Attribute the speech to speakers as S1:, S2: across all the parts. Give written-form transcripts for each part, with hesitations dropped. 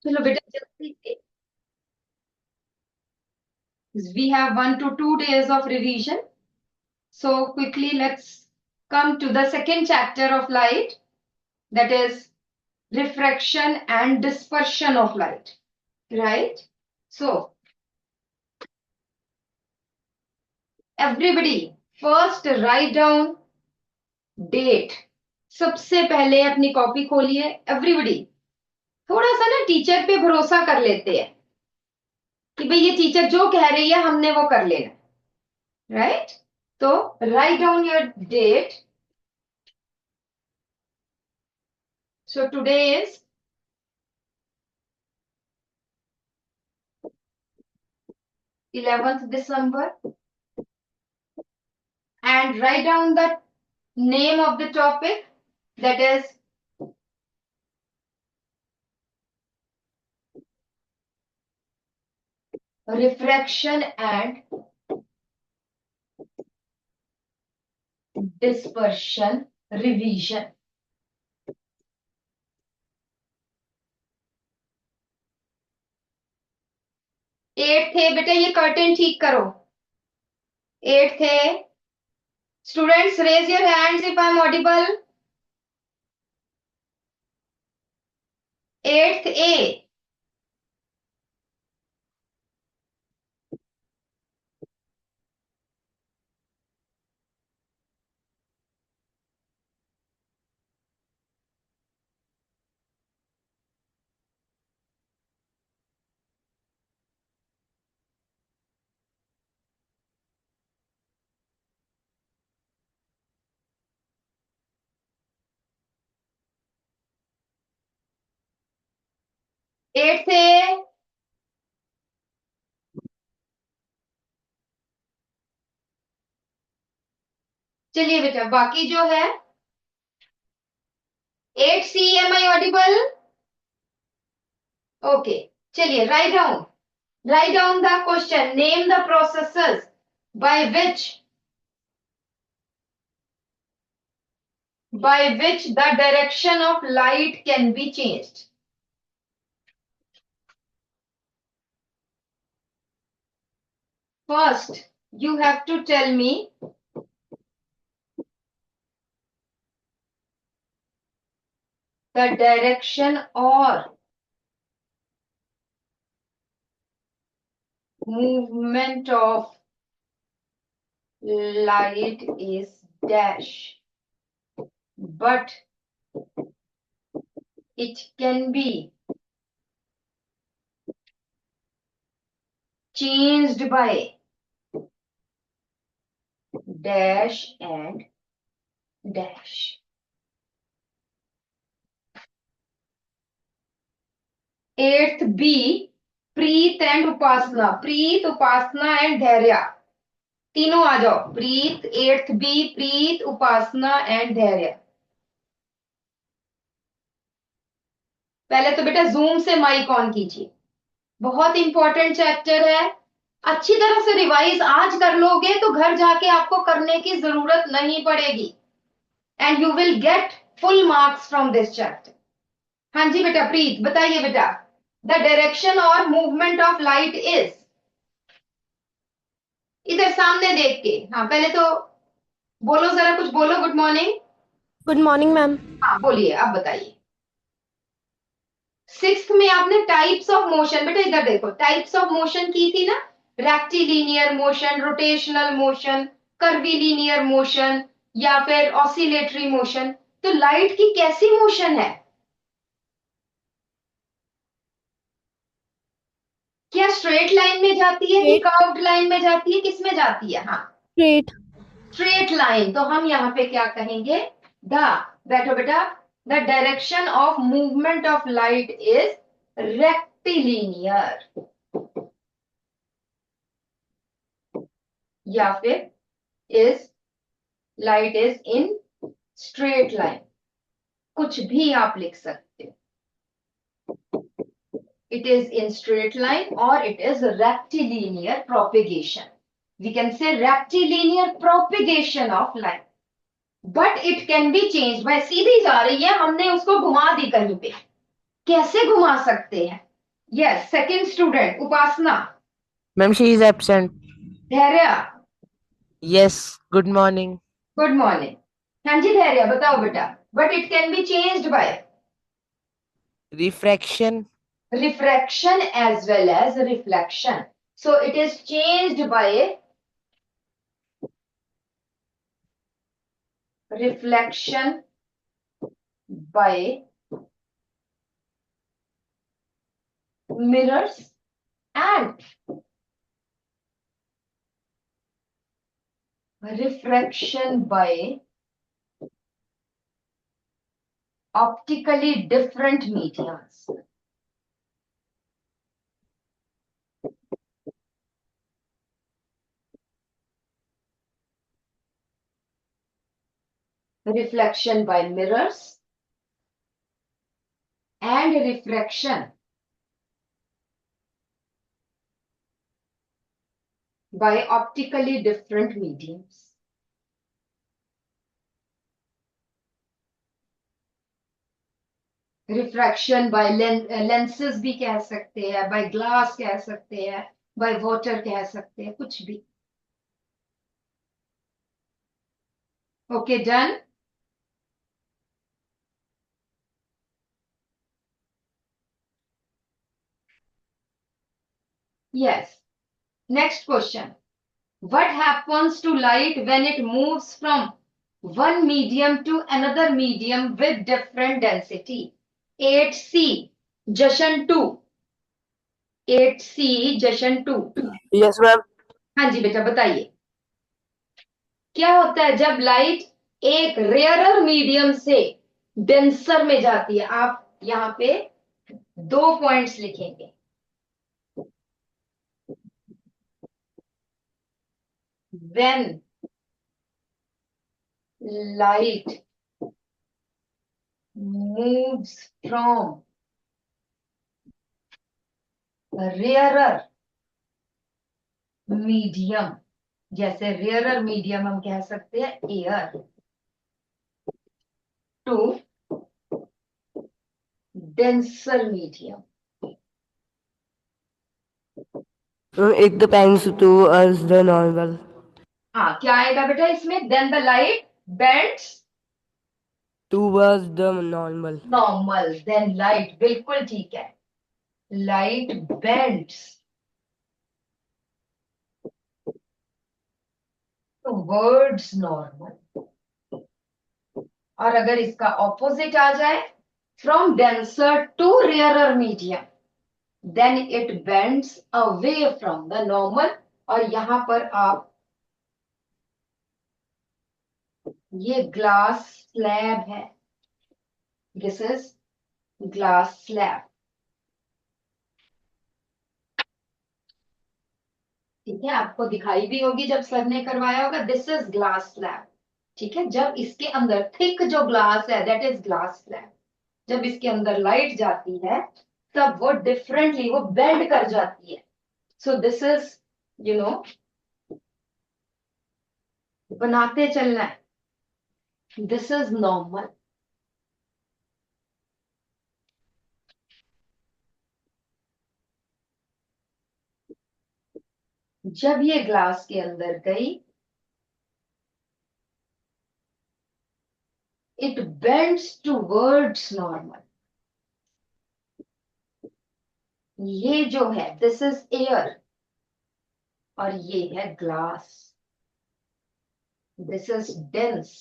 S1: चलो बेटा जल्दी से, we have 1 to 2 days of revision. So quickly let's come to the second chapter of light, that is refraction and dispersion of light, right? So everybody first write down date. सबसे पहले अपनी copy खोलिए everybody. थोड़ा सा ना teacher पे भरोसा कर लेते हैं कि भाई ये टीचर जो कह रही है हमने वो कर लेना, राइट? तो write down your date. So today is 11th December and write down the name of the topic, that is refraction and dispersion revision. 8 थे बेटा, ये कर्टेन ठीक करो। 8 थे। Students raise your hands if I am audible. 8th A। Eight थे। चलिए बेटा बाकी जो है 8C, am I audible? Okay. चलिए right down the question, name the processes by which the direction of light can be changed. First, you have to tell me the direction or movement of light is dash, but it can be changed by dash and dash. 8th B, Preet and Upasana. Preet, Upasana and धैर्य, तीनों आ जाओ। प्रीत, 8th B, Preet, Upasana and धैर्य। पहले तो बेटा zoom से mic on कीजिए, बहुत इंपॉर्टेंट चैप्टर है। अच्छी तरह से रिवाइज आज कर लोगे तो घर जाके आपको करने की जरूरत नहीं पड़ेगी, and you will get full marks from this chapter. हाँ जी बेटा प्रीत बताइए बेटा, द डायरेक्शन और मूवमेंट ऑफ लाइट इज, इधर सामने देख के। हाँ पहले तो बोलो, जरा कुछ बोलो। Good morning.
S2: Good morning ma'am.
S1: हाँ बोलिए, आप बताइए। 6th में आपने टाइप्स ऑफ मोशन, बेटा इधर देखो, टाइप्स ऑफ मोशन की थी ना, rectilinear motion, rotational motion, curvilinear motion या फिर ऑसिलेटरी मोशन। तो लाइट की कैसी मोशन है? क्या स्ट्रेट लाइन में जाती है कि
S2: स्ट्रेट।
S1: कर्व्ड लाइन में जाती है, किस में जाती है? हाँ
S2: स्ट्रेट।
S1: Straight line. तो हम यहाँ पे क्या कहेंगे? द, बैठो बेटा, the direction of movement of light is rectilinear, या फिर is light is in straight line, कुछ भी आप लिख सकते हो। It is in straight line और it is rectilinear propagation. We can say rectilinear propagation of light, but it can be change. भाई सीधी जा रही है, हमने उसको घुमा दी कहीं पे, कैसे घुमा सकते हैं? Yes, second student, Upasna.
S2: Ma'am, she is absent.
S1: Dhairya,
S2: Yes, good morning.
S1: good morning. हाँ जी धैर्य बताओ बेटा. But it can be changed by
S2: Refraction,
S1: refraction as well as reflection. So it is changed by reflection by mirrors and refraction by optically different mediums. Reflection by mirrors and refraction by optically different mediums. Refraction by lenses भी कह सकते हैं, bye glass कह सकते हैं, by water कह सकते हैं, कुछ भी. Okay done. Yes. Next question. What happens to light when it moves from one medium to another medium with different density? 8C Jashan 2. 8C Jashan 2.
S2: yes, ma'am.
S1: हाँ जी बेटा बताइए. क्या होता है जब लाइट एक रेयरर मीडियम से डेंसर में जाती है? आप यहाँ पे 2 पॉइंट्स लिखेंगे. When light moves from rarer medium, जैसे रेयरर मीडियम हम कह सकते हैं air, to denser medium.
S2: It depends to us the normal.
S1: हाँ क्या आएगा बेटा इसमें? Then the light bends
S2: Towards the normal.
S1: Normal. Then light, बिल्कुल ठीक है, लाइट बेंड्स टुवर्ड्स नॉर्मल. और अगर इसका ऑपोजिट आ जाए, from denser to rarer medium, then it bends away from the normal. और यहां पर आप, ये ग्लास स्लैब है, दिस इज ग्लास स्लैब. ठीक है, आपको दिखाई भी होगी जब सर ने करवाया होगा. This is glass slab. ठीक है, जब इसके अंदर थिक जो ग्लास है दैट इज ग्लास स्लैब. जब इसके अंदर लाइट जाती है तब वो डिफरेंटली वो बेंड कर जाती है. So this is, you know, बनाते चलना है. This is normal. जब ये ग्लास के अंदर गई, इट बेंड्स टूवर्ड्स नॉर्मल. ये जो है दिस इज एयर और ये है glass. This is dense,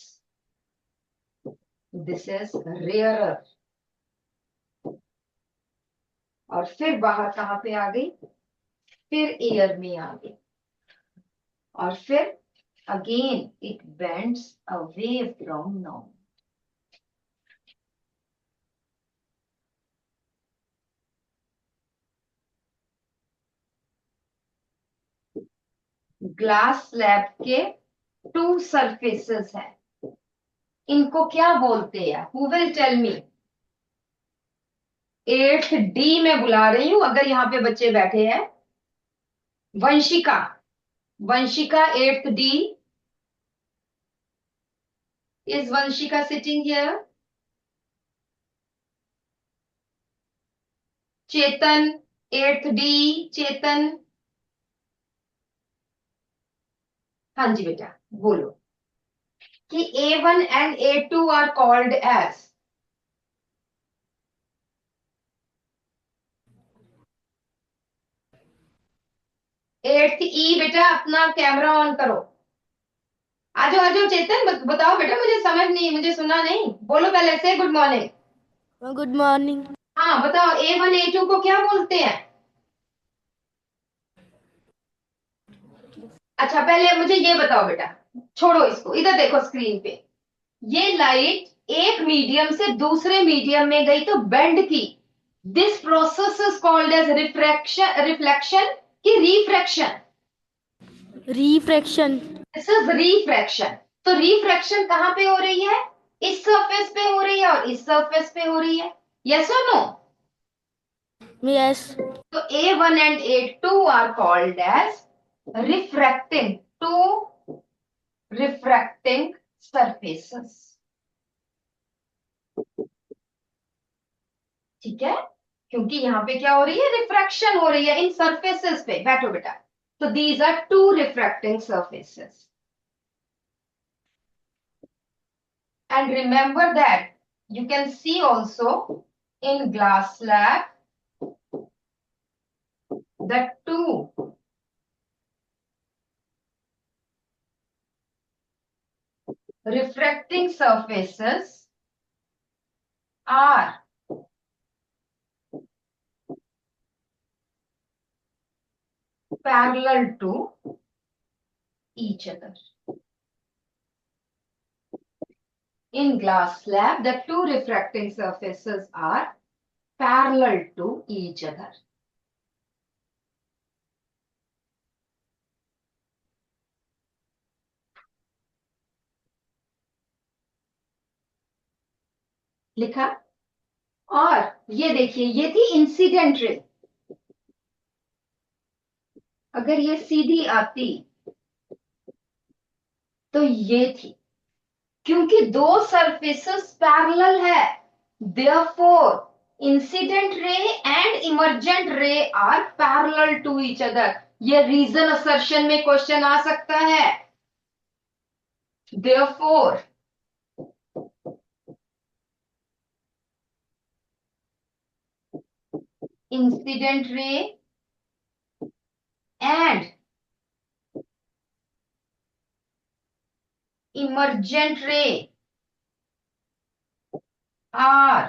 S1: this is rarer. और फिर बाहर कहां पे आ गई? फिर एयर में आ गई. और फिर again it bends away from normal. Glass slab के टू सरफेसेस हैं. इनको क्या बोलते हैं? Who will tell me? 8th D में बुला रही हूं अगर यहाँ पे बच्चे बैठे हैं. Vanshika, Vanshika 8th D. Is Vanshika sitting here? Chetan, 8th D Chetan. हाँ जी बेटा बोलो कि A1 and A2 are called as। 8th ई बेटा अपना कैमरा ऑन करो। आ जाओ चेतन, बताओ बेटा, मुझे समझ नहीं, मुझे सुना नहीं, बोलो पहले से गुड मॉर्निंग।
S2: Good morning.
S1: हाँ बताओ A1 A2 को क्या बोलते हैं। अच्छा पहले मुझे ये बताओ बेटा, छोड़ो इसको, इधर देखो स्क्रीन पे। ये लाइट एक मीडियम से दूसरे मीडियम में गई तो बेंड की। This process is called as refraction, reflection की refraction.
S2: Refraction.
S1: This is refraction. तो रिफ्रैक्शन कहां पे हो रही है, इस सरफेस पे हो रही है और इस सरफेस पे हो रही है, यस और नो।
S2: यस।
S1: तो A1 and A2 are called as refracting, two refracting surfaces। ठीक है, क्योंकि यहाँ पे क्या हो रही है, रिफ्रैक्शन हो रही है इन सरफेसेस पे। बैठो बेटा, तो these are two refracting surfaces. And remember that you can see also in glass slab the two refracting surfaces are parallel to each other. In glass slab, the two refracting surfaces are parallel to each other. लिखा। और ये देखिए, ये थी incident ray. अगर ये सीधी आती तो ये थी, क्योंकि दो सरफेसेस पैरेलल है, therefore incident ray and emergent ray are parallel to each other. ये रीजन असर्शन में क्वेश्चन आ सकता है। Therefore incident ray and emergent ray are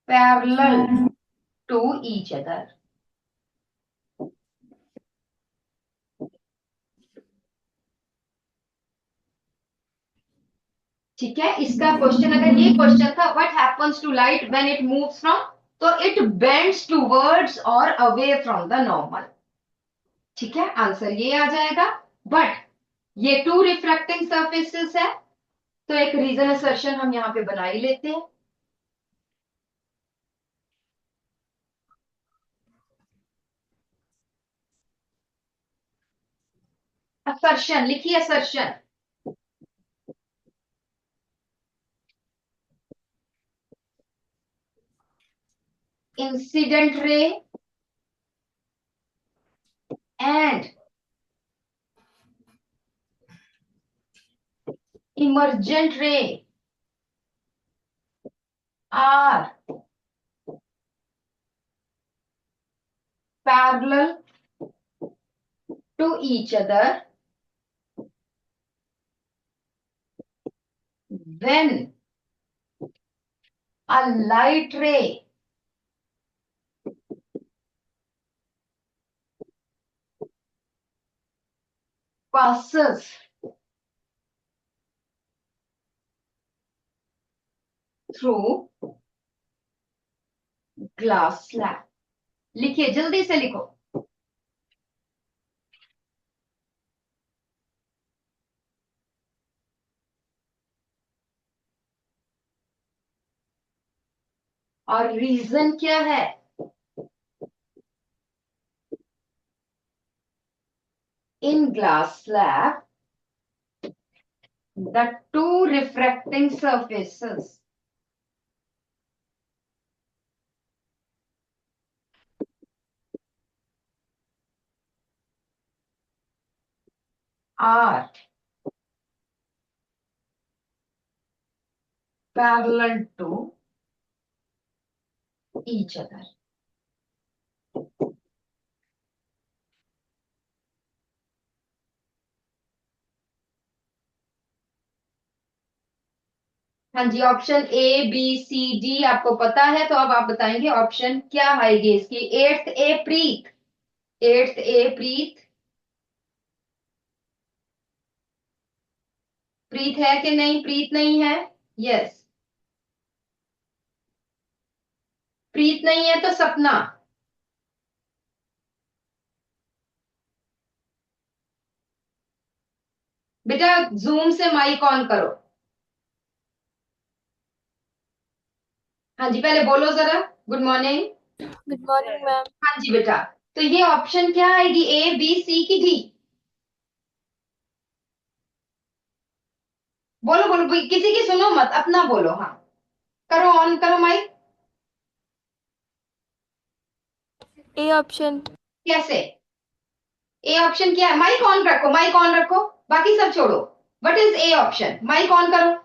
S1: parallel to each other। ठीक है, इसका क्वेश्चन अगर ये क्वेश्चन था, what happens to light when it moves from, तो इट बेंड्स टूवर्ड्स और अवे फ्रॉम द नॉर्मल। ठीक है, आंसर ये आ जाएगा। बट ये टू रिफ्रैक्टिंग सरफेसेस है, तो एक रीजन असर्शन हम यहां पे बना ही लेते हैं। असर्शन लिखिए, assertion. Incident ray and emergent ray are parallel to each other when a light ray passes through glass slab। लिखिए, जल्दी से लिखो। और रीजन क्या है, in glass slab the two refracting surfaces are parallel to each other. हाँ जी, option A B C D आपको पता है, तो अब आप बताएंगे ऑप्शन क्या आएगी इसकी। एट्थ ए प्रीत, एट्थ ए प्रीत, प्रीत है कि नहीं? प्रीत नहीं है, यस। प्रीत नहीं है तो सपना। बेटा जूम से माइक ऑन करो। हाँ जी, पहले बोलो जरा, good morning.
S3: Good morning ma'am.
S1: हाँ जी बेटा, तो ये ऑप्शन क्या आएगी, ए बी सी की डी? बोलो बोलो किसी की सुनो मत, अपना बोलो। हाँ, करो ऑन करो माइक।
S3: A option.
S1: कैसे? ए ऑप्शन क्या है? माइक ऑन रखो, माइक ऑन रखो, बाकी सब छोड़ो। What is A option? Mike on करो।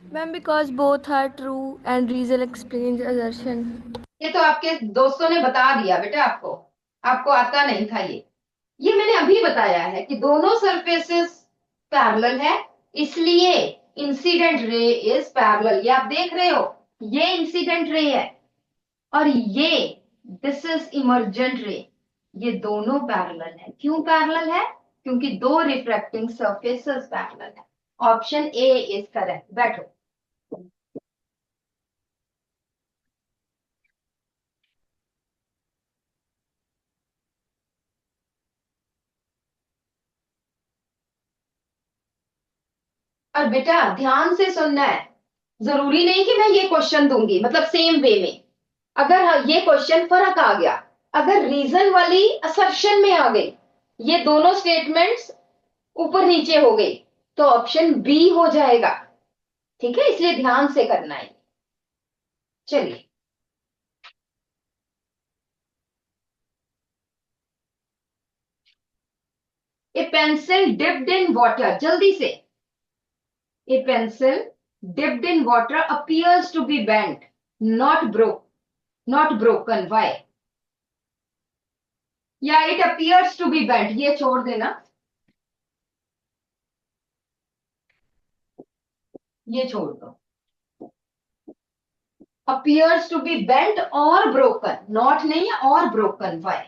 S3: Ma'am because both are true and reason explains assertion.
S1: ये तो आपके दोस्तों ने बता दिया बेटा आपको, आपको आता नहीं था ये मैंने अभी बताया है कि दोनों सरफेसेस पैरेलल है, इसलिए इंसिडेंट रे इज पैरेलल। ये आप देख रहे हो, ये इंसिडेंट रे है और ये दिस इज इमर्जेंट रे। ये दोनों पैरेलल है। क्यों पैरेलल है? क्योंकि दो रिफ्रैक्टिंग सरफेसेस पैरेलल है। Option A is correct. बैठो। और बेटा ध्यान से सुनना है, जरूरी नहीं कि मैं ये क्वेश्चन दूंगी मतलब सेम वे में। अगर ये क्वेश्चन फर्क आ गया, अगर रीजन वाली असर्शन में आ गई, ये दोनों स्टेटमेंट्स ऊपर नीचे हो गई, तो ऑप्शन बी हो जाएगा। ठीक है, इसलिए ध्यान से करना है। चलिए, ए पेंसिल डिप्ड इन वाटर, जल्दी से। ए pencil dipped in water appears to be bent, not broken. Why? या it appears to be bent, ये छोड़ देना, ये छोड़ दो। appears to be bent or broken, not नहीं है, और broken. Why?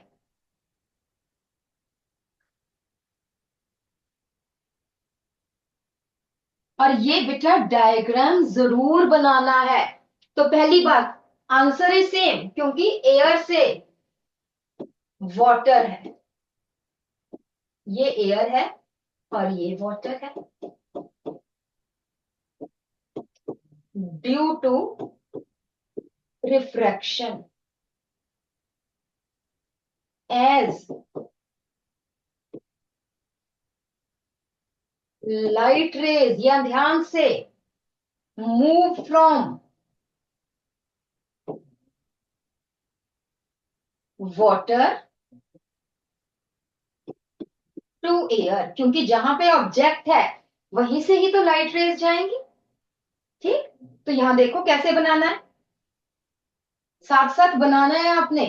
S1: और ये बेटा डायग्राम जरूर बनाना है। तो पहली बात, आंसर इज सेम क्योंकि एयर से वाटर है, ये एयर है और ये वाटर है। Due to refraction as light rays, या ध्यान से, move from water to air, क्योंकि जहां पे ऑब्जेक्ट है वहीं से ही तो लाइट रेज जाएंगी। ठीक, तो यहां देखो कैसे बनाना है, साथ साथ बनाना है आपने।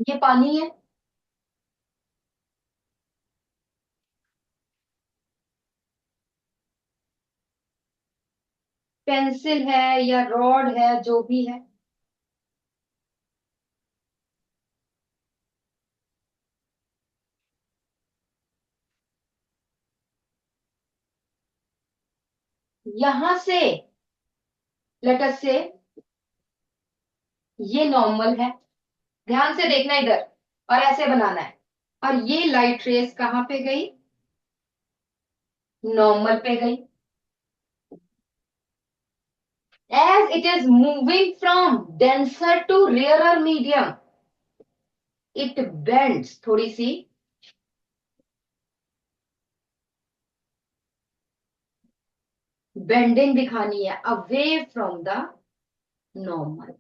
S1: ये पानी है, पेंसिल है या रॉड है, जो भी है, यहां से लेट अस से ये नॉर्मल है, ध्यान से देखना इधर, और ऐसे बनाना है। और ये लाइट रेस कहाँ पे गई? नॉर्मल पे गई। As it is moving from denser to rarer medium, it bends, थोड़ी सी बेंडिंग दिखानी है, अवे फ्रॉम द नॉर्मल।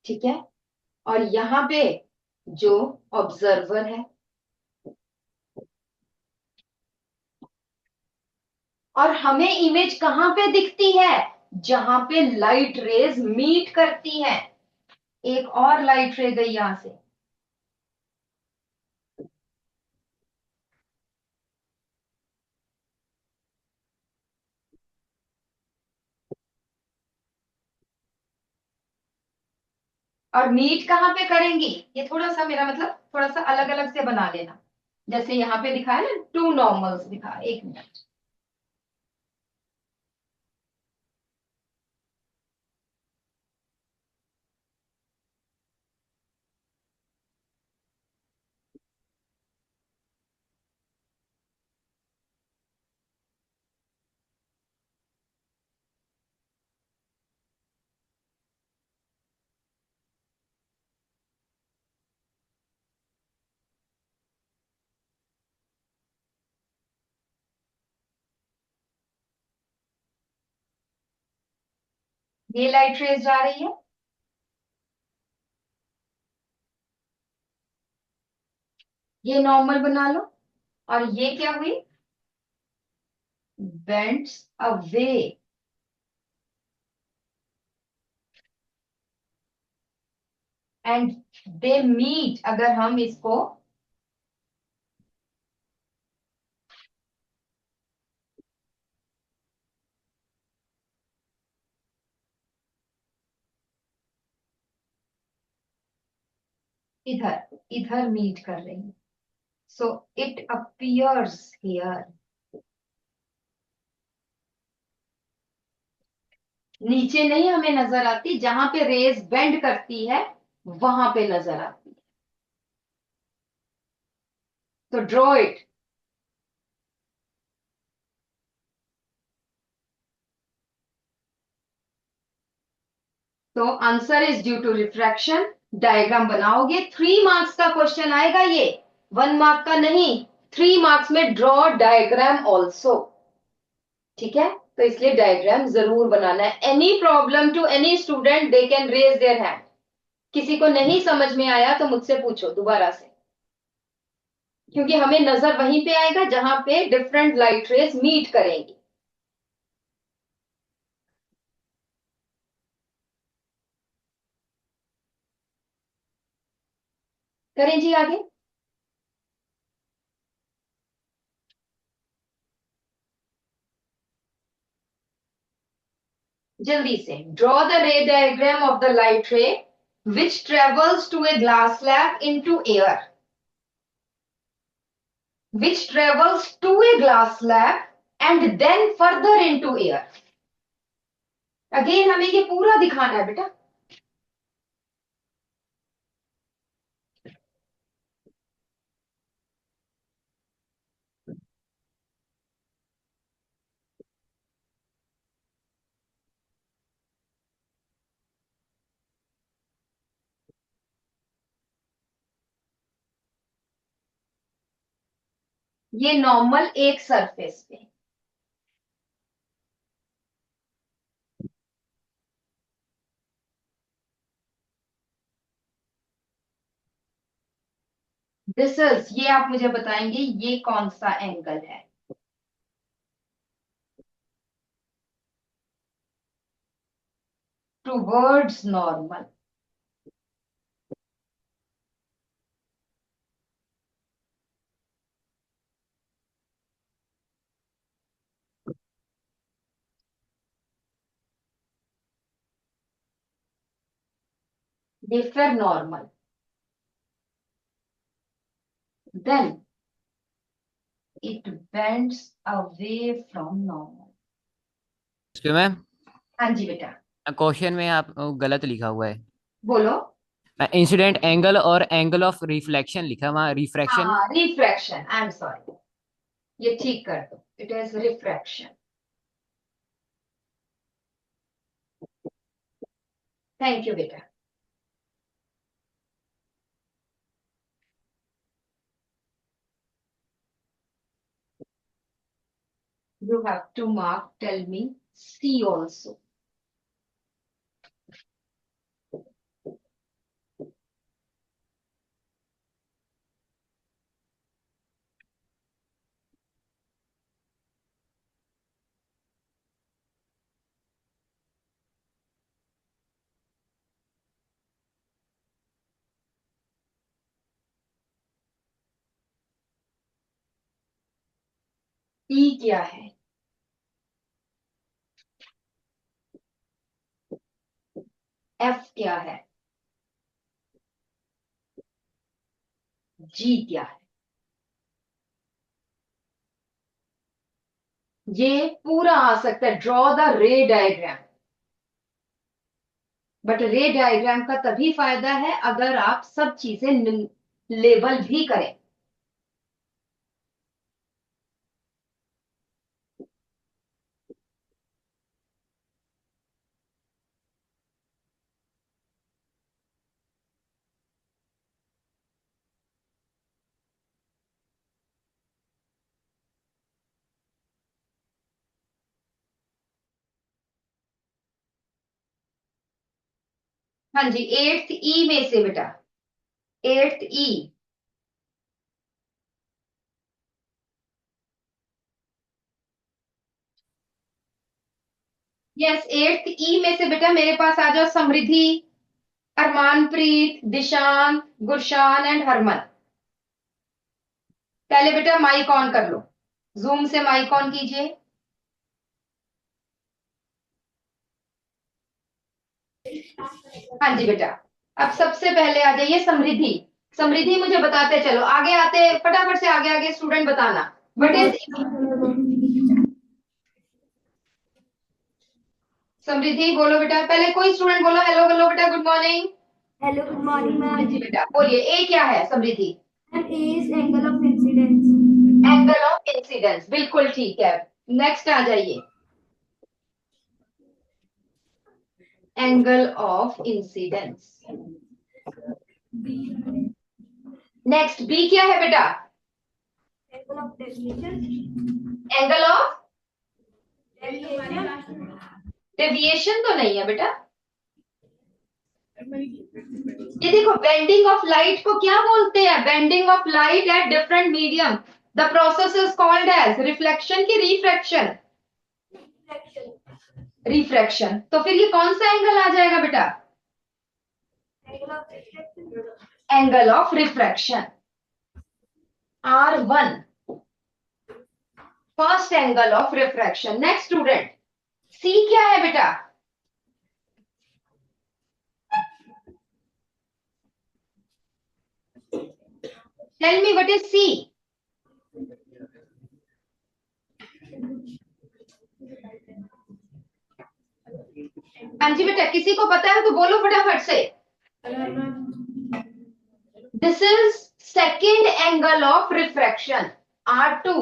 S1: ठीक है, और यहां पे जो ऑब्जर्वर है, और हमें इमेज कहां पे दिखती है? जहां पे लाइट रेज मीट करती है। एक और लाइट रे गई यहां से, और मीट कहां पे करेंगी? ये थोड़ा सा मेरा मतलब थोड़ा सा अलग अलग से बना लेना। जैसे यहाँ पे दिखा है ना, टू नॉर्मल्स दिखा, एक मिनट। ये लाइट रेज जा रही है, ये नॉर्मल बना लो, और ये क्या हुई? Bends away. And they meet, अगर हम इसको इधर इधर मीट कर रही हैं, सो इट अपीयर्स हियर। नीचे नहीं हमें नजर आती, जहां पे रेज बेंड करती है वहां पे नजर आती है। तो ड्रॉ इट। तो answer is due to refraction. Diagram बनाओगे, 3 मार्क्स का क्वेश्चन आएगा ये, 1 मार्क का नहीं। 3 मार्क्स में ड्रॉ डायग्राम ऑल्सो। ठीक है, तो इसलिए डायग्राम जरूर बनाना है। Any problem to any student, they can raise their hand. किसी को नहीं समझ में आया तो मुझसे पूछो दोबारा से, क्योंकि हमें नजर वहीं पे आएगा जहां पे डिफरेंट लाइट रेज मीट करेंगी। करें जी आगे, जल्दी से। Draw the ray diagram of the light ray which travels to a glass slab into air, which travels to a glass slab and then further into air। Again हमें ये पूरा दिखाना है बेटा। ये नॉर्मल एक सरफेस पे, दिस इज, ये आप मुझे बताएंगे ये कौन सा एंगल है? Towards normal. ये फिर normal, then it bends away from normal.
S4: Ma'am,
S1: हाँ जी बेटा,
S4: क्वेश्चन में आप गलत लिखा हुआ है।
S1: बोलो।
S4: इंसिडेंट एंगल और एंगल ऑफ रिफ्लेक्शन लिखा वहां, रिफ्रैक्शन।
S1: हाँ, रिफ्रैक्शन, आई एम सॉरी, ये ठीक कर दो, it is refraction. Thank you बेटा। You have to mark, tell me, C also. E क्या है? F क्या है? G क्या है? ये पूरा आ सकता है, draw the ray diagram. But रे डायग्राम का तभी फायदा है अगर आप सब चीजें लेबल भी करें। हाँ जी, 8th ई में से बेटा, 8th ई। यस, 8th ई में से बेटा मेरे पास आ जाओ, समृद्धि, अरमानप्रीत, दिशांत, गुरशान एंड हरमन। पहले बेटा माइक ऑन कर लो, जूम से माइक ऑन कीजिए। हाँ जी बेटा, अब सबसे पहले आ जाइए समृद्धि। समृद्धि मुझे बताते चलो, आगे आते फटाफट से, आगे आगे स्टूडेंट बताना। What is Samriddhi? बोलो बेटा, पहले कोई स्टूडेंट बोलो हेलो, हेलो बेटा, good morning.
S5: Hello good morning
S1: हाँ
S5: मैम।
S1: जी बेटा, बोलिए ए क्या है Samriddhi?
S5: Ma'am A is angle of incidence.
S1: Angle of incidence, बिल्कुल ठीक है। नेक्स्ट आ जाइए, angle of incidence. Next B क्या है बेटा?
S5: Angle of deviation.
S1: Angle of
S5: deviation.
S1: Deviation तो नहीं है बेटा। ये देखो, बेंडिंग ऑफ लाइट को क्या बोलते हैं? Bending of light at different medium, the process is called as reflection की रिफ्रैक्शन? रिफ्रैक्शन। तो फिर ये कौन सा एंगल आ जाएगा बेटा?
S5: Angle of reflection.
S1: Angle of refraction, R1, first angle of refraction. Next student, C क्या है बेटा? Tell me what is C? हाँ जी बेटा, किसी को पता है तो बोलो फटाफट से। This is second angle of refraction, R2।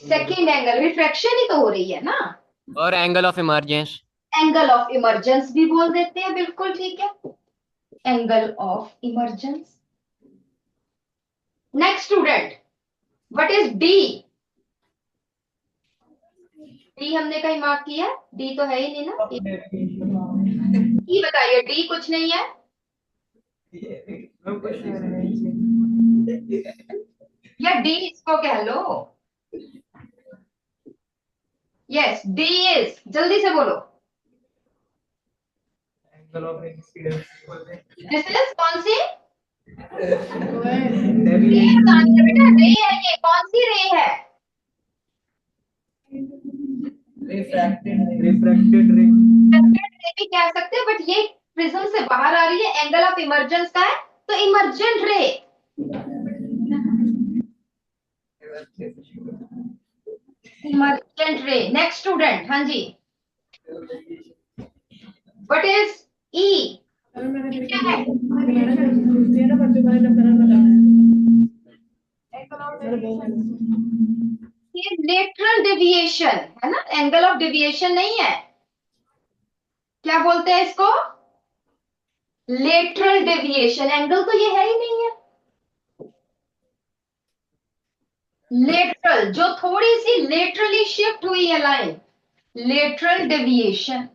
S1: Second angle, refraction ही तो हो रही है ना।
S4: और angle of emergence.
S1: Angle of emergence भी बोल देते हैं, बिल्कुल ठीक है, angle of emergence. Next student, what is D? D हमने कहीं मार्क किया? डी तो है ही नहीं ना, डी बताइए, डी कुछ नहीं है। या डी इसको कह लो। यस, डी इज, जल्दी से बोलो। दिस इज कौन सी रे बतानी है बेटा? रे है, ये कौन सी रे है?
S6: रिफ्रैक्टेड रे।
S1: रिफ्लेक्टेड रे भी कह सकते हैं, बट ये प्रिज्म से बाहर आ रही है, एंगल ऑफ इमर्जेंस का है, तो इमर्जेंट रे। इमर्जेंट रे। नेक्स्ट स्टूडेंट, हाँ जी, व्हाट इज ई? क्या है? ये लेटरल डेविएशन है ना, एंगल ऑफ डेविएशन नहीं है। क्या बोलते हैं इसको? Lateral deviation. एंगल तो ये है ही नहीं है। लेटरल, जो थोड़ी सी लेटरली शिफ्ट हुई है line, lateral deviation.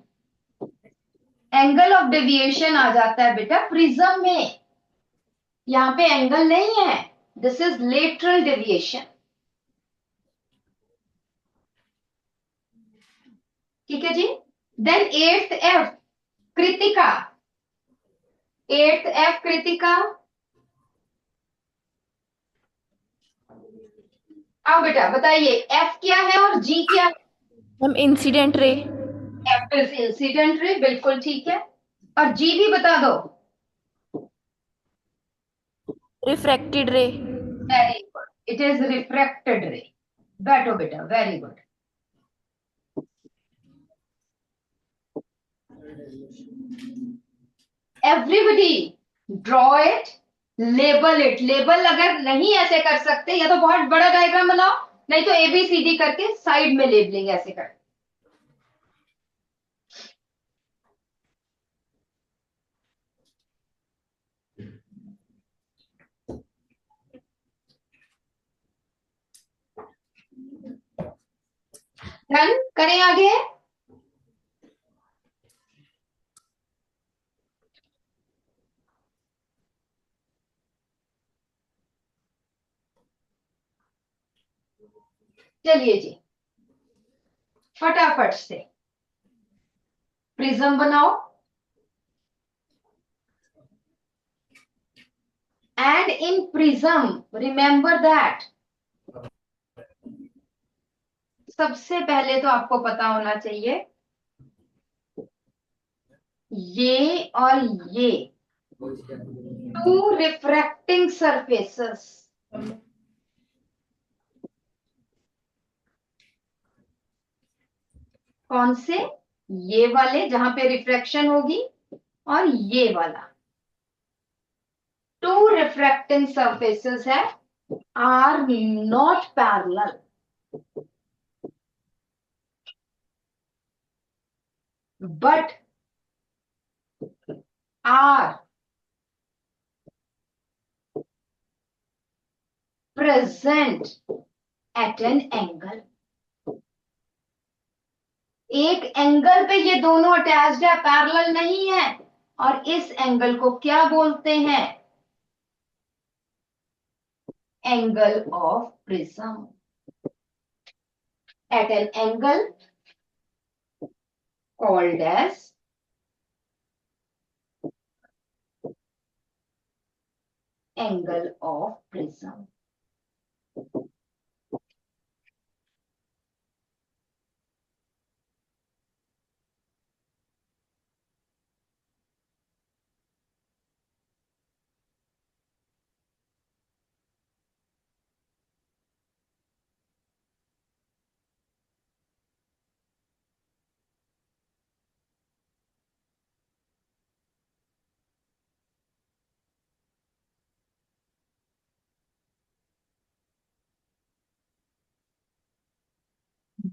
S1: Angle of deviation आ जाता है बेटा प्रिज्म में। यहां पे एंगल नहीं है, दिस इज लेटरल डेविएशन। ठीक है जी। Then eighth F, Kritika. Eighth F Kritika, आओ बेटा बताइए, एफ क्या है और जी क्या है?
S3: Ma'am incident ray.
S1: F is incident ray, बिल्कुल ठीक है। और जी भी बता दो।
S3: रिफ्रैक्टेड रे।
S1: Very good, it is refracted रे। बैठो बेटा, very good. Everybody draw it, label it. Label अगर नहीं ऐसे कर सकते, या तो बहुत बड़ा डायग्राम बनाओ, नहीं तो एबीसीडी करके साइड में लेबलिंग ऐसे कर। डन, करें आगे। चलिए जी, फटाफट से प्रिज्म बनाओ। And in prism remember that, सबसे पहले तो आपको पता होना चाहिए ये और ये टू रिफ्रैक्टिंग सरफेसेस। कौन से? ये वाले जहां पे रिफ्रैक्शन होगी, और ये वाला। टू रिफ्रैक्टिंग सरफेसेस है, are not parallel, but are present at an angle। एक एंगल पे ये दोनों अटैच्ड है, पैरेलल नहीं है। और इस एंगल को क्या बोलते हैं? Angle of prism. At an angle called as angle of prism।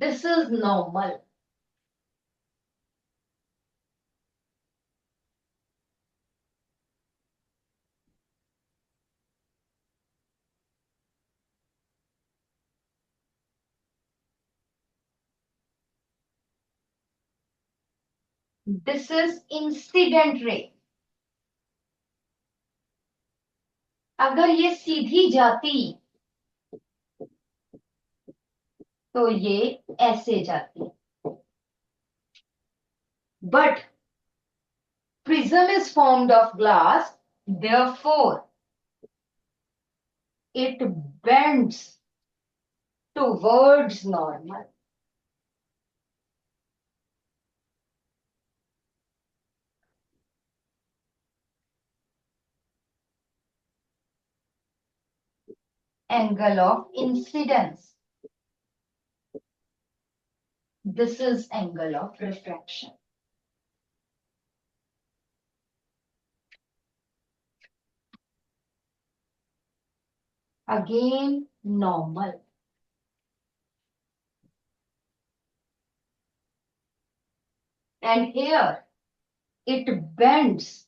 S1: This is normal। This is incident ray। अगर ये सीधी जाती तो ये ऐसे जाती, but prism is formed of glass, therefore it bends towards normal। Angle of incidence, this is angle of refraction। again normal. And here it bends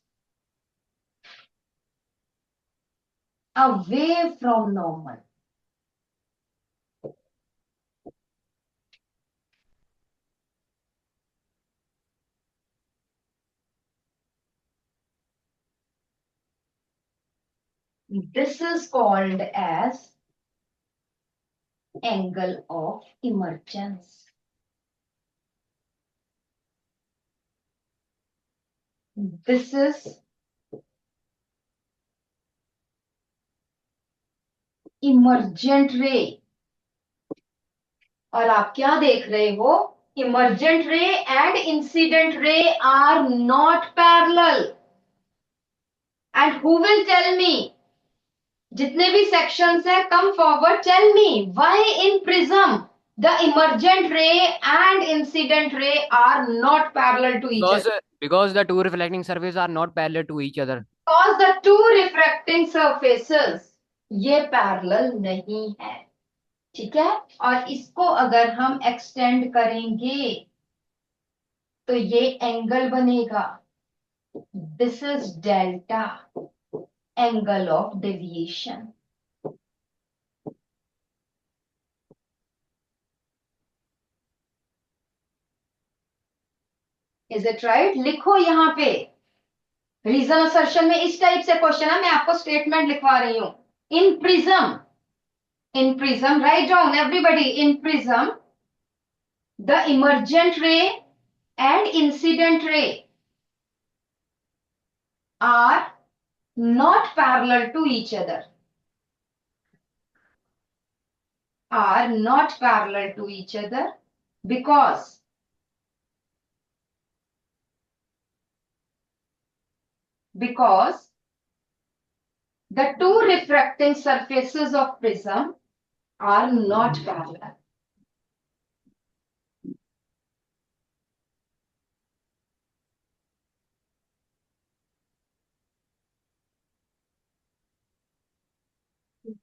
S1: away from normal. This is called as angle of emergence. This is emergent ray. और आप क्या देख रहे हो? Emergent ray and incident ray are not parallel. And who will tell me? जितने भी sections हैं, come forward, tell me why in prism the emergent ray and incident ray are not parallel to each other.
S4: Because the two reflecting surfaces are not parallel to each other.
S1: Because the two refracting surfaces ये parallel नहीं है, ठीक है? और इसको अगर हम extend करेंगे तो ये एंगल बनेगा. This is delta, angle of deviation. Is it right? लिखो यहाँ पे. रीजन असर्शन में इस टाइप से क्वेश्चन है, मैं आपको स्टेटमेंट लिखवा रही हूं. In prism, write down everybody. In prism, the emergent ray and incident ray are not parallel to each other. Are not parallel to each other because the two refracting surfaces of prism are not parallel.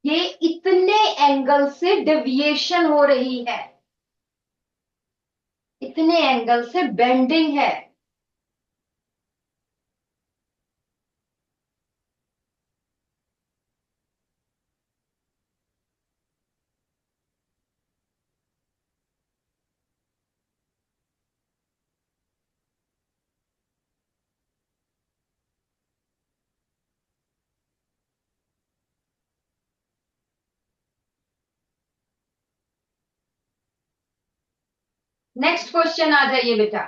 S1: ये इतने angle से deviation हो रही है, इतने angle से bending है. Next question आ जाइए बेटा.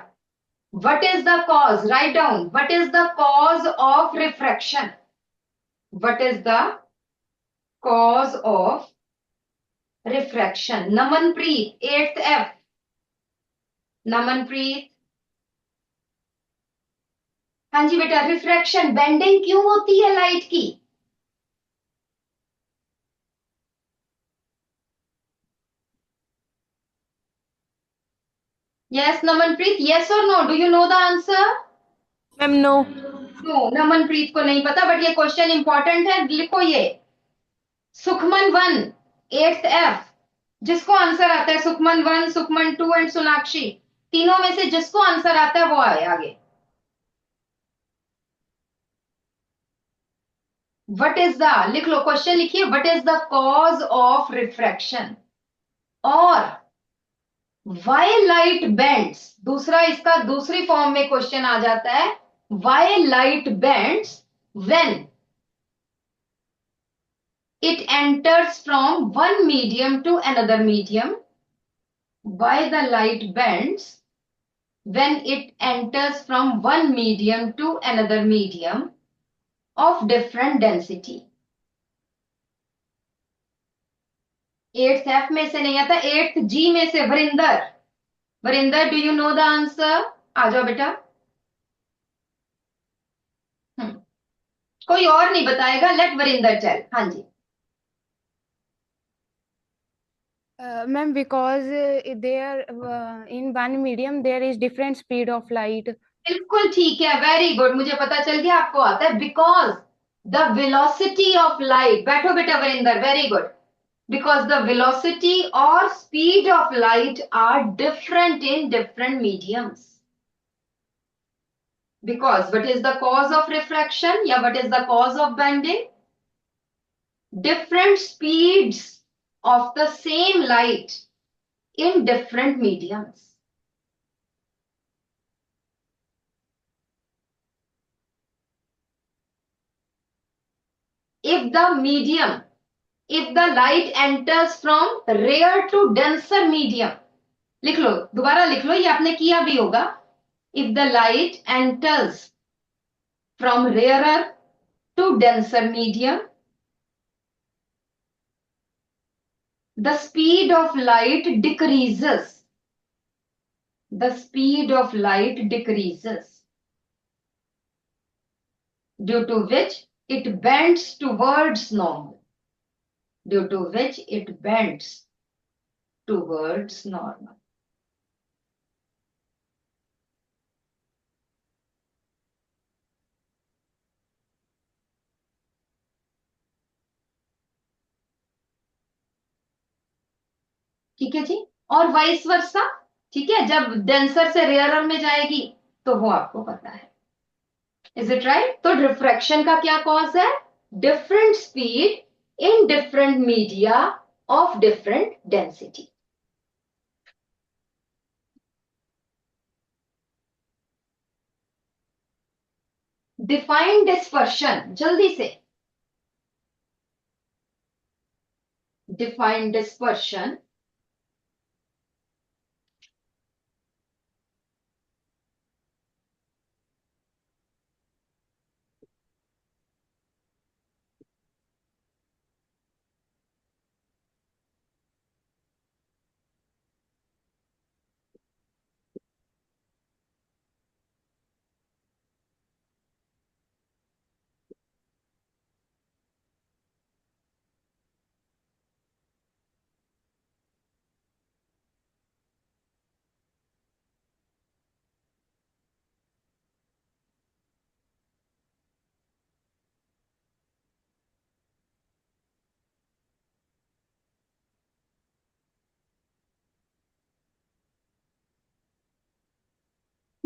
S1: What is the cause? Write down. What is the cause of refraction? What is the cause of refraction? Namanpreet, 8th F. Namanpreet. हाँ जी बेटा, रिफ्रैक्शन बेंडिंग क्यों होती है लाइट की? Yes, Namanpreet. Yes or no? Do you know the answer?
S3: Ma'am, no.
S1: No, नमनप्रीत को नहीं पता, बट ये क्वेश्चन इंपॉर्टेंट है. लिखो ये. Sukhman 1, 8th F. जिसको आंसर आता है, सुखमन 1, सुखमन 2 एंड सोनाक्षी, तीनों में से जिसको आंसर आता है वो आए आगे. वट इज द, लिख लो क्वेश्चन, लिखिए. What is the cause of refraction और वाई लाइट बेंड्स. दूसरा, इसका दूसरी फॉर्म में क्वेश्चन आ जाता है. Why light bends when it enters from one medium to another medium. Why the light bends when it enters from one medium to another medium of different density. 8th F में से नहीं आता, 8th G में से. Varinder, Varinder, do you know the answer? आ जाओ बेटा. कोई और नहीं बताएगा. Let Varinder tell. हाँ जी.
S6: Ma'am, because there in one medium there is different speed of light.
S1: बिल्कुल ठीक है, वेरी गुड. मुझे पता चल गया आपको आता है. Because The velocity of light, बैठो बेटा Varinder, very good. Because the velocity or speed of light are different in different mediums. Because what is the cause of refraction? Yeah, what is the cause of bending? Different speeds of the same light in different mediums. If the light enters from rare to denser medium, लिख लो, दोबारा लिख लो, ये आपने किया भी होगा. If the light enters from rarer to denser medium, the speed of light decreases. The speed of light decreases, due to which it bends towards normal. Due to which it bends towards normal. ठीक है जी. और vice versa, ठीक है, जब denser से rarer में जाएगी तो वो आपको पता है. Is it right? तो रिफ्रैक्शन का क्या कॉज है? Different speed in different media of different density. Define dispersion, जल्दी से. Define dispersion.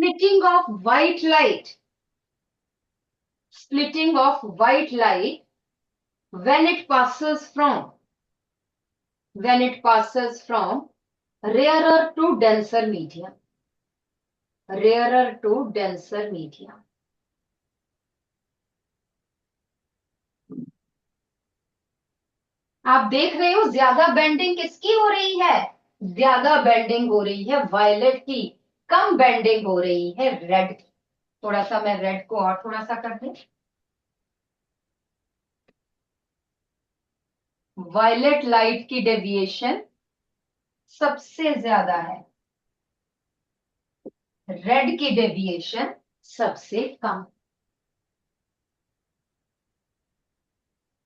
S1: Splitting of white light. Splitting of white light when it passes from rarer to denser medium. Rarer to denser medium. आप देख रहे हो ज्यादा bending किसकी हो रही है? ज्यादा बेंडिंग हो रही है वायलेट की, कम बेंडिंग हो रही है रेड की. थोड़ा सा मैं रेड को और थोड़ा सा कर दूं. वायलेट लाइट की डेविएशन सबसे ज्यादा है, रेड की डेविएशन सबसे कम.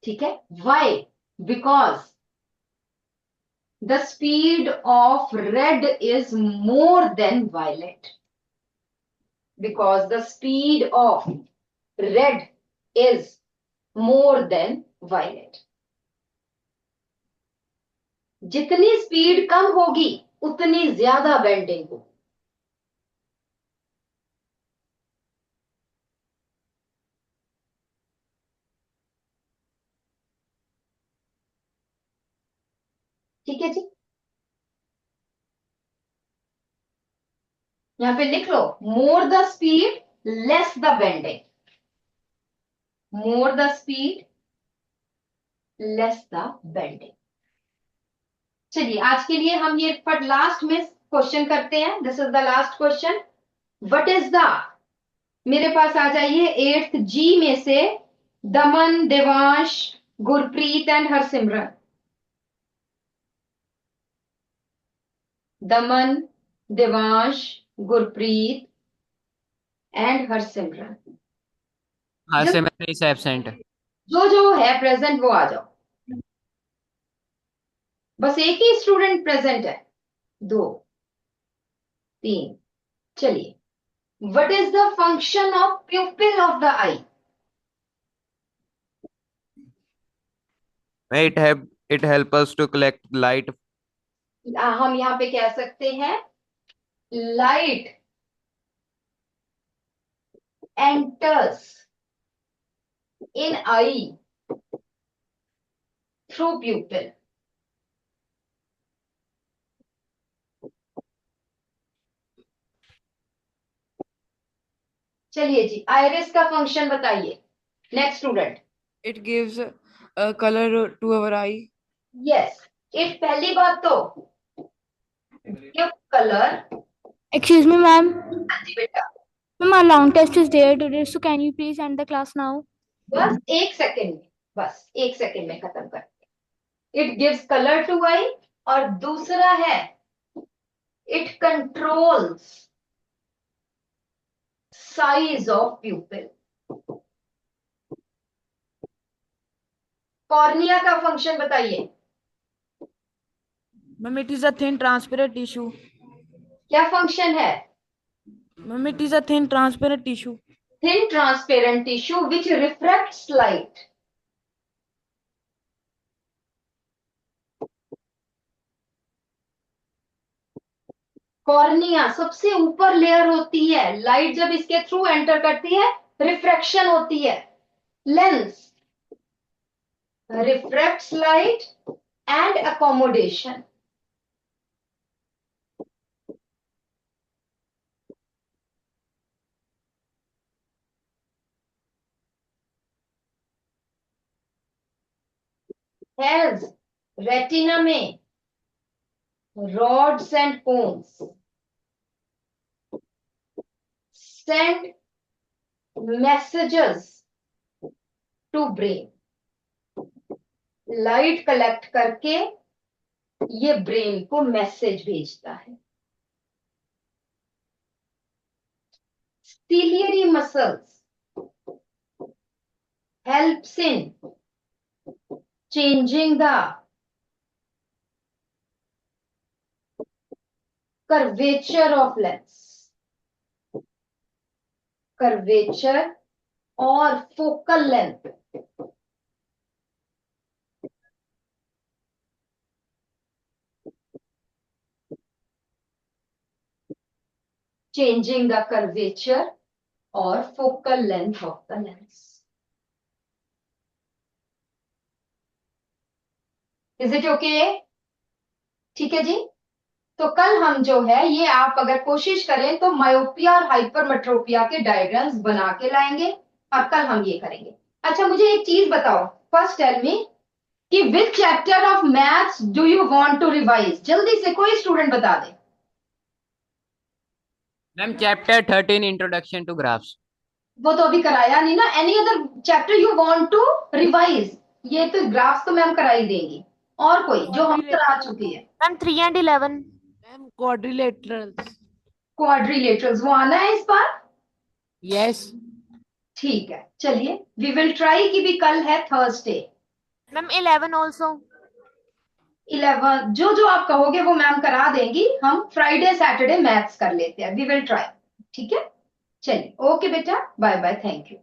S1: ठीक है. Why? Because the speed of red is more than violet. Because the speed of red is more than violet. जितनी स्पीड कम होगी उतनी ज्यादा बेंडिंग होगी. ठीक है जी. यहां पे लिख लो, more the speed less the bending. More the speed less the bending. चलिए आज के लिए हम ये फट लास्ट में क्वेश्चन करते हैं. This is the last question. What is the, मेरे पास आ जाइए 8th जी में से दमन, Devansh, Gurpreet and Harsimran. Daman, Devansh, Gurpreet and Harsimran.
S4: Harsimran is absent.
S1: जो है प्रेजेंट वो आ जाओ. बस एक ही स्टूडेंट प्रेजेंट है. 2, 3. चलिए. What is the function of प्यूपिल of the I?
S7: it help us to collect light.
S1: हम यहाँ पे कह सकते हैं light enters in eye through pupil. चलिए जी, आइरिस का फंक्शन बताइए। Next student.
S2: It gives a color to our eye.
S1: Yes, it पहली बात तो give colour.
S8: Excuse me, ma'am.
S1: हाँ जी बेटा,
S8: Ma'am, our long test is there today, so can you please end the class now?
S1: बस एक second में, बस एक सेकेंड में खत्म कर। इट गिव्स कलर टू आई, और दूसरा है it controls size of प्यूपिल। Cornea का फंक्शन बताइए।
S2: Ma'am, it is a thin transparent tissue.
S1: क्या फंक्शन है?
S2: Ma'am, it is a thin transparent tissue.
S1: Thin transparent tissue which refracts light. Cornea सबसे ऊपर layer होती है, लाइट जब इसके थ्रू एंटर करती है रिफ्रैक्शन होती है। Lens refracts light and accommodation. Helps retina में rods and cones send messages to brain. Light collect करके ये ब्रेन को मैसेज भेजता है। ciliary muscles helps in changing the curvature of lens, curvature or focal length. Changing the curvature or focal length of the lens. Is it okay? ठीक है जी। तो कल हम जो है ये आप अगर कोशिश करें तो मायोपिया और हाइपरमेट्रोपिया के डायग्राम्स बना के लाएंगे, और कल हम ये करेंगे। अच्छा मुझे एक चीज बताओ, फर्स्ट टेल मी कि which chapter of maths do you want to revise? जल्दी से कोई स्टूडेंट बता दे।
S4: Ma'am chapter 13 introduction to graphs.
S1: वो तो अभी कराया नहीं ना। Any other chapter you want to revise? ये तो ग्राफ्स तो मैम करा ही देंगी, और कोई जो हम करा चुकी है?
S8: Ma'am, 3 and 11.
S2: Ma'am, quadrilaterals.
S1: Quadrilaterals वो आना है इस बार?
S2: Yes.
S1: ठीक है, चलिए वी विल ट्राई कि भी कल है थर्सडे।
S8: Ma'am, 11 also.
S1: 11 जो जो आप कहोगे वो मैम करा देंगी। हम फ्राइडे सैटरडे मैथ्स कर लेते हैं, वी विल ट्राई। ठीक है, चलिए ओके बेटा, बाय बाय, थैंक यू।